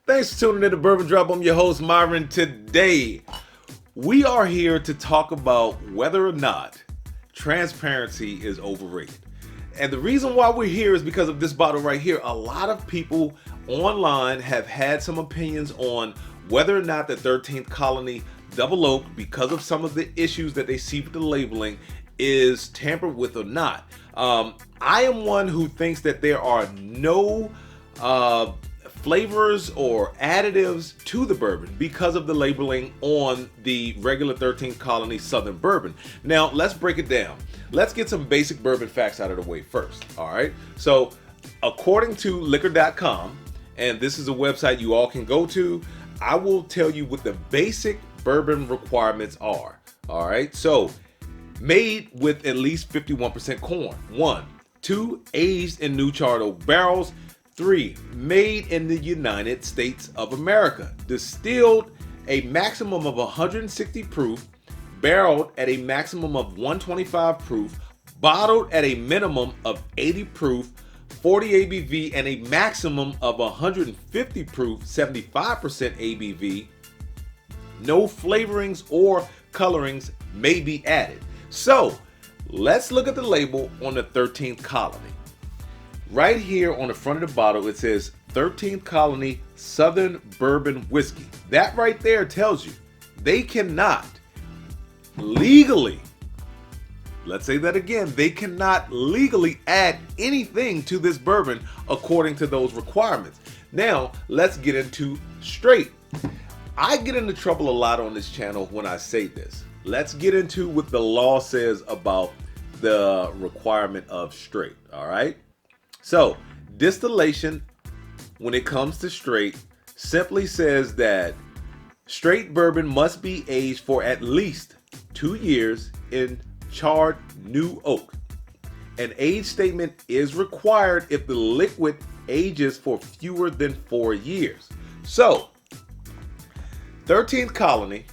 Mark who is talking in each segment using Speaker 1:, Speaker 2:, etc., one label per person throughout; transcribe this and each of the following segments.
Speaker 1: Thanks for tuning in to Bourbon Drop. I'm your host, Myron. Today, we are here to talk about whether or not transparency is overrated. And the reason why we're here is because of this bottle right here. A lot of people online have had some opinions on whether or not the 13th Colony Double Oak, because of some of the issues that they see with the labeling, is tampered with or not. I am one who thinks that there are no flavors or additives to the bourbon because of the labeling on the regular 13th Colony Southern Bourbon. Now, let's break it down. Let's get some basic bourbon facts out of the way first, all right? So, according to liquor.com, and this is a website you all can go to, I will tell you what the basic bourbon requirements are, all right? So, made with at least 51% corn. 1. 2. Aged in new charred oak barrels. 3. Made in the United States of America. Distilled a maximum of 160 proof. Barreled at a maximum of 125 proof. Bottled at a minimum of 80 proof. 40 ABV and a maximum of 150 proof. 75% ABV. No flavorings or colorings may be added. So, let's look at the label on the 13th Colony. Right here on the front of the bottle, it says 13th Colony Southern Bourbon Whiskey. That right there tells you they cannot legally, let's say that again, they cannot legally add anything to this bourbon according to those requirements. Now, let's get into straight. I get into trouble a lot on this channel when I say this. Let's get into what the law says about the requirement of straight, all right? So, distillation, when it comes to straight, simply says that straight bourbon must be aged for at least 2 years in charred new oak. An age statement is required if the liquid ages for fewer than 4 years. So, 13th Colony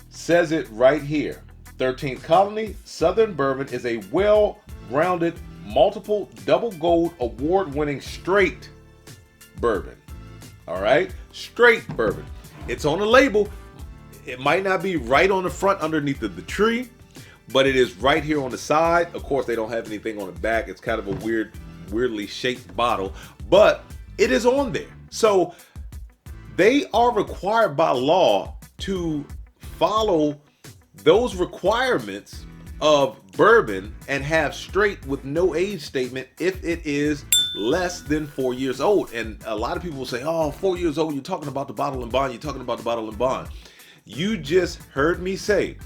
Speaker 1: says it right here. 13th Colony Southern Bourbon is a well-rounded, multiple double gold award-winning straight bourbon. All right, straight bourbon. It's on the label. It might not be right on the front underneath the tree, but it is right here on the side. Of course, they don't have anything on the back. It's kind of a weirdly shaped bottle, but it is on there. So they are required by law to follow those requirements of bourbon and have straight with no age statement if it is less than 4 years old. And a lot of people will say, oh, 4 years old, you're talking about the bottle and bond, you're talking about the bottle and bond. You just heard me say,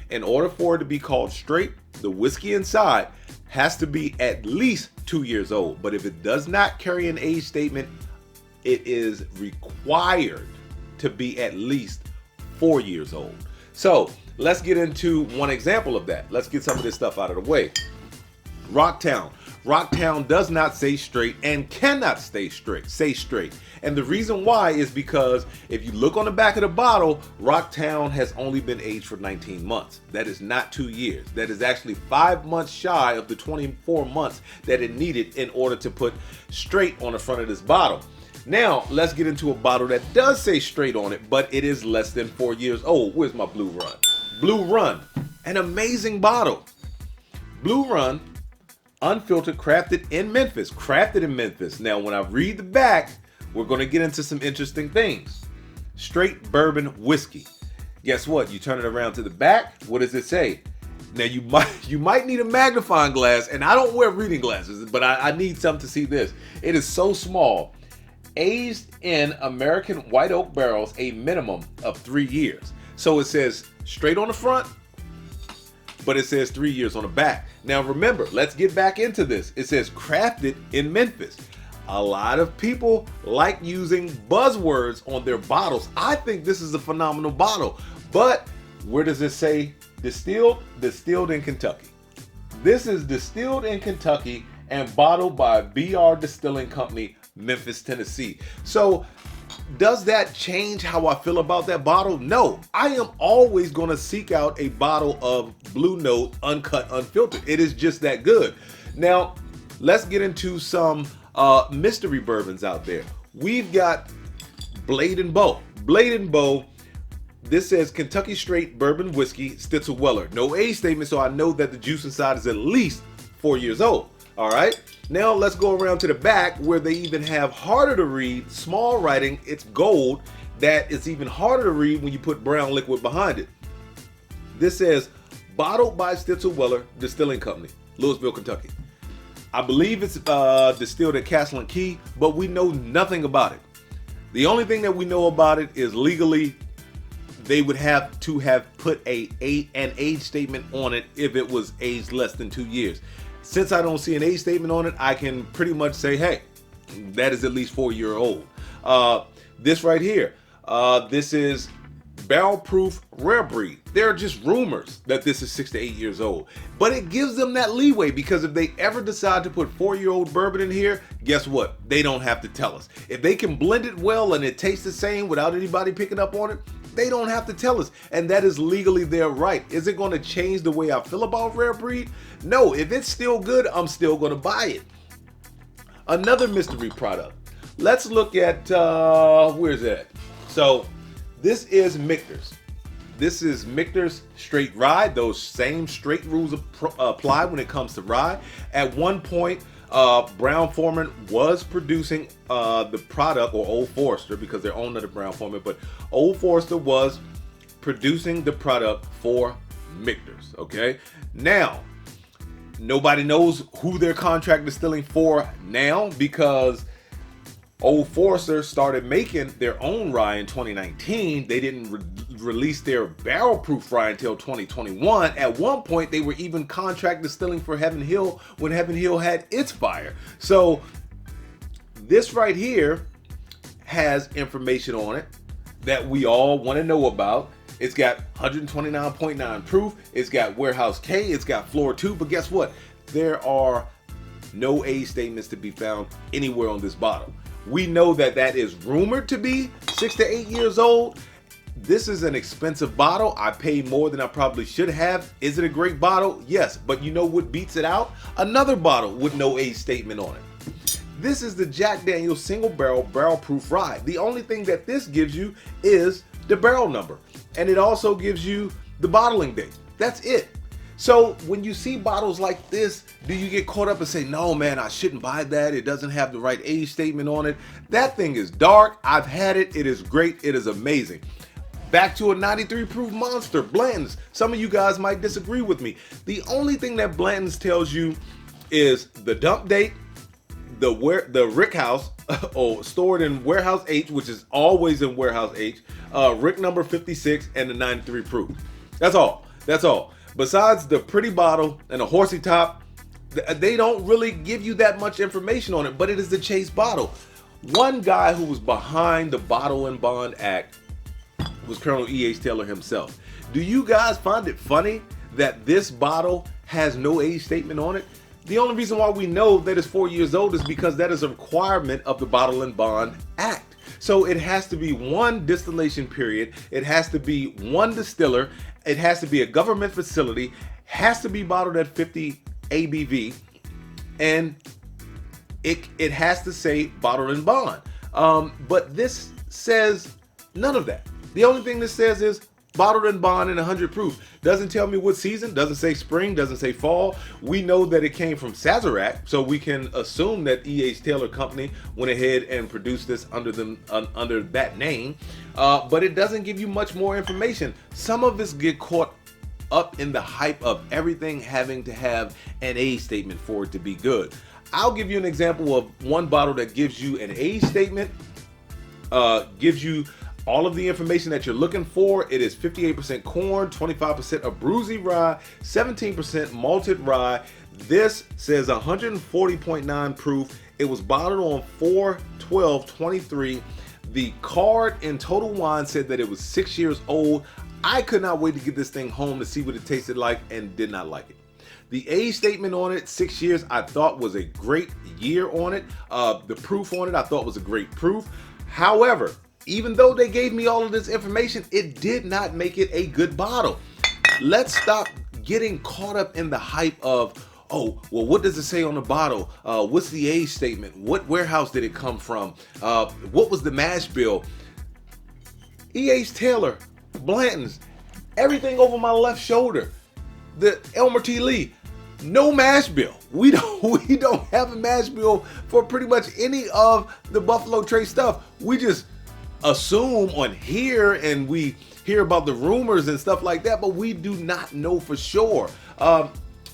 Speaker 1: in order for it to be called straight, the whiskey inside has to be at least 2 years old. But if it does not carry an age statement, it is required to be at least 4 years old. So let's get into one example of that. Let's get some of this stuff out of the way. Rocktown. Rocktown does not say straight and cannot say straight. And the reason why is because if you look on the back of the bottle, Rocktown has only been aged for 19 months. That is not 2 years. That is actually 5 months shy of the 24 months that it needed in order to put straight on the front of this bottle. Now, let's get into a bottle that does say straight on it, but it is less than 4 years old. Where's my Blue Run? Blue Run, an amazing bottle. Blue Run, unfiltered, crafted in Memphis. Crafted in Memphis. Now, when I read the back, we're going to get into some interesting things. Straight bourbon whiskey. Guess what? You turn it around to the back. What does it say? Now, you might need a magnifying glass, and I don't wear reading glasses, but I need something to see this. It is so small. Aged in American white oak barrels a minimum of 3 years. So it says straight on the front, but it says 3 years on the back. Now remember, let's get back into this. It says crafted in Memphis. A lot of people like using buzzwords on their bottles. I think this is a phenomenal bottle, but where does it say distilled? Distilled in Kentucky. This is distilled in Kentucky and bottled by BR Distilling Company, Memphis, Tennessee. So does that change how I feel about that bottle? No, I am always going to seek out a bottle of Blue Note, uncut, unfiltered. It is just that good. Now, let's get into some mystery bourbons out there. we've got Blade and Bow. Blade and Bow, this says Kentucky Straight Bourbon Whiskey, Stitzel Weller. No age statement, so I know that the juice inside is at least 4 years old. All right, now let's go around to the back where they even have harder to read, small writing, it's gold, that it's even harder to read when you put brown liquid behind it. This says, bottled by Stitzel Weller Distilling Company, Louisville, Kentucky. I believe it's distilled at Castle and Key, but we know nothing about it. The only thing that we know about it is legally, they would have to have put an age statement on it if it was aged less than 2 years. Since I don't see an age statement on it, I can pretty much say, hey, that is at least 4 year old. This right here, this is barrel proof rare breed. There are just rumors that this is 6 to 8 years old, but it gives them that leeway because if they ever decide to put 4 year old bourbon in here, guess what? They don't have to tell us. If they can blend it well and it tastes the same without anybody picking up on it, they don't have to tell us, and that is legally their right. Is it going to change the way I feel about rare breed? No, if it's still good, I'm still going to buy it. Another mystery product. Let's look at, where's that? So this is Michter's. This is Michter's straight rye. Those same straight rules apply when it comes to rye. At one point, Brown-Forman was producing the product, or Old Forester, because they're owned under Brown-Forman, but Old Forester was producing the product for Michter's, okay? Now, nobody knows who they're contract distilling for now because Old Forester started making their own rye in 2019. They didn't release their barrel proof rye until 2021. At one point, they were even contract distilling for Heaven Hill when Heaven Hill had its fire. So this right here has information on it that we all want to know about. It's got 129.9 proof. It's got Warehouse K. It's got Floor 2. But guess what? There are no age statements to be found anywhere on this bottle. We know that that is rumored to be 6 to 8 years old. This is an expensive bottle. I paid more than I probably should have. Is it a great bottle? Yes, but you know what beats it out? Another bottle with no age statement on it. This is the Jack Daniel's single barrel proof rye. The only thing that this gives you is the barrel number, and it also gives you the bottling date. That's it. So when you see bottles like this, do you get caught up and say, no man, I shouldn't buy that, it doesn't have the right age statement on it? That thing is dark. I've had it. It is great. It is amazing. Back to a 93 proof Monster Blanton's. Some of you guys might disagree with me. The only thing that Blanton's tells you is the dump date, the Rick House, or stored in Warehouse H, which is always in Warehouse H, Rick number 56, and the 93 proof. That's all. That's all. Besides the pretty bottle and a horsey top, they don't really give you that much information on it, but it is the Chase bottle. One guy who was behind the Bottle and Bond Act was Colonel E.H. Taylor himself. Do you guys find it funny that this bottle has no age statement on it? The only reason why we know that it's 4 years old is because that is a requirement of the Bottle and Bond Act. So it has to be one distillation period, it has to be one distiller, it has to be a government facility, has to be bottled at 50 ABV, and it has to say Bottle and Bond. But this says none of that. The only thing this says is Bottled and Bond in 100 proof. Doesn't tell me what season, doesn't say spring, doesn't say fall. We know that it came from Sazerac, so we can assume that E.H. Taylor Company went ahead and produced this under that name. But it doesn't give you much more information. Some of us get caught up in the hype of everything having to have an age statement for it to be good. I'll give you an example of one bottle that gives you an age statement, gives you all of the information that you're looking for. It is 58% corn, 25% Abruzzi rye, 17% malted rye. This says 140.9 proof. It was bottled on 4/12/23. The card in Total Wine said that it was 6 years old. I could not wait to get this thing home to see what it tasted like, and did not like it. The age statement on it, 6 years, I thought was a great year on it. The proof on it, I thought was a great proof. However, even though they gave me all of this information, it did not make it a good bottle. Let's stop getting caught up in the hype of, oh, well, what does it say on the bottle? What's the age statement? What warehouse did it come from? What was the mash bill? E.H. Taylor, Blanton's, everything over my left shoulder. The Elmer T. Lee, no mash bill. We don't have a mash bill for pretty much any of the Buffalo Trace stuff. We just assume on here, and we hear about the rumors and stuff like that, but we do not know for sure.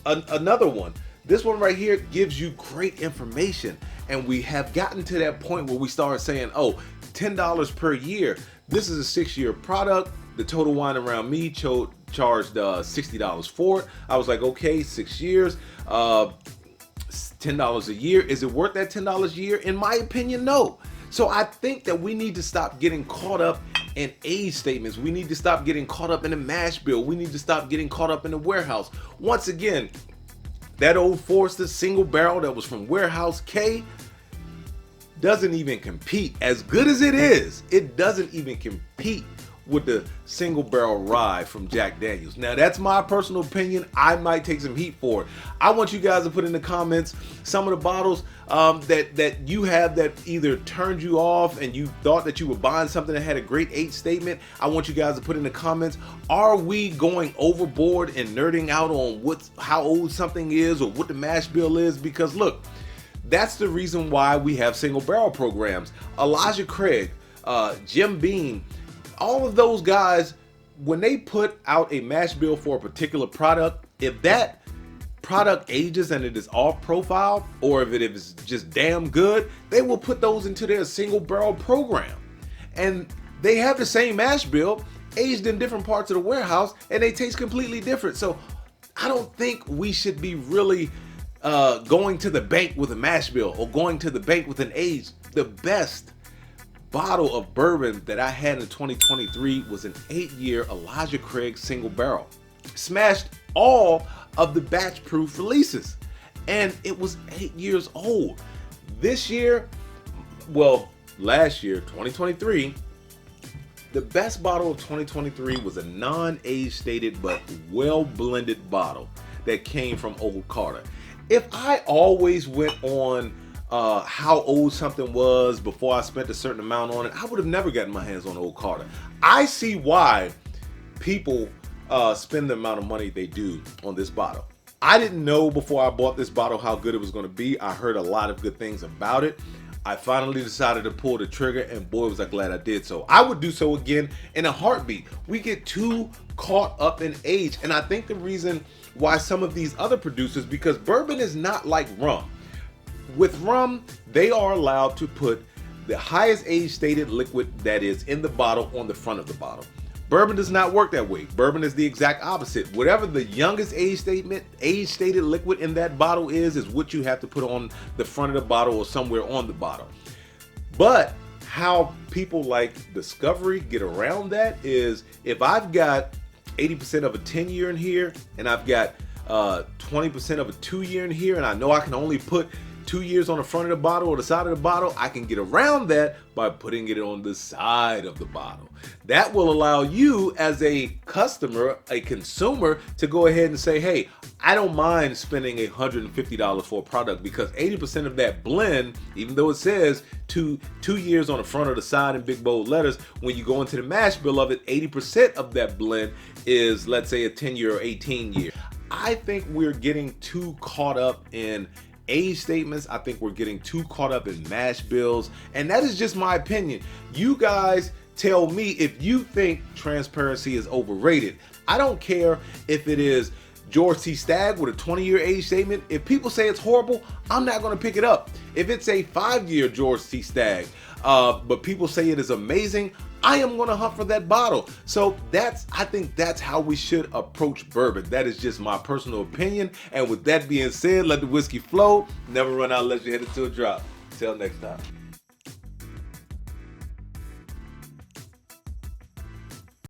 Speaker 1: Another one, this one right here gives you great information, and we have gotten to that point where we start saying, oh, $10 per year. This is a 6-year product. The Total Wine Around Me charged $60 for it. I was like, okay, 6 years, $10 a year. Is it worth that $10 a year? In my opinion, no. So I think that we need to stop getting caught up in age statements. We need to stop getting caught up in the mash bill. We need to stop getting caught up in the warehouse. Once again, that old Forester single barrel that was from Warehouse K doesn't even compete. As good as it is, it doesn't even compete with the single barrel rye from Jack Daniels. Now that's my personal opinion. I might take some heat for it. I want you guys to put in the comments some of the bottles that you have that either turned you off and you thought that you were buying something that had a great age statement. I want you guys to put in the comments, are we going overboard and nerding out on how old something is or what the mash bill is? Because look, that's the reason why we have single barrel programs. Elijah Craig, Jim Beam, all of those guys, when they put out a mash bill for a particular product, if that product ages and it is off profile, or if it is just damn good, they will put those into their single barrel program. And they have the same mash bill, aged in different parts of the warehouse, and they taste completely different. So I don't think we should be really going to the bank with a mash bill or going to the bank with an age. The best bottle of bourbon that I had in 2023 was an 8-year Elijah Craig single barrel. Smashed all of the batch proof releases, and it was 8 years old. This year, well, last year, 2023, the best bottle of 2023 was a non-age stated but well blended bottle that came from Old Carter. If I always went on how old something was before I spent a certain amount on it, I would have never gotten my hands on Old Carter. I see why people spend the amount of money they do on this bottle. I didn't know before I bought this bottle how good it was going to be. I heard a lot of good things about it. I finally decided to pull the trigger, and boy was I glad I did so. I would do so again in a heartbeat. We get too caught up in age, and I think the reason why some of these other producers, because bourbon is not like rum. With rum, they are allowed to put the highest age stated liquid that is in the bottle on the front of the bottle. Bourbon does not work that way. Bourbon is the exact opposite. Whatever the youngest age stated liquid in that bottle is what you have to put on the front of the bottle or somewhere on the bottle. But how people like Discovery get around that is, if I've got 80% of a 10-year in here and I've got 20% of a 2-year in here, and I know I can only put 2 years on the front of the bottle or the side of the bottle, I can get around that by putting it on the side of the bottle. That will allow you as a customer, a consumer, to go ahead and say, hey, I don't mind spending $150 for a product, because 80% of that blend, even though it says two years on the front or the side in big bold letters, when you go into the mash bill of it, 80% of that blend is, let's say, a 10-year or 18-year. I think we're getting too caught up in age statements. I think we're getting too caught up in mash bills, and that is just my opinion. You guys tell me if you think transparency is overrated. I don't care if it is George T. Stagg with a 20-year age statement. If people say it's horrible, I'm not going to pick it up. If it's a 5-year George T. Stagg, but people say it is amazing, I am going to hunt for that bottle. So I think that's how we should approach bourbon. That is just my personal opinion. And with that being said, let the whiskey flow. Never run out unless you head it to a drop. Till next time.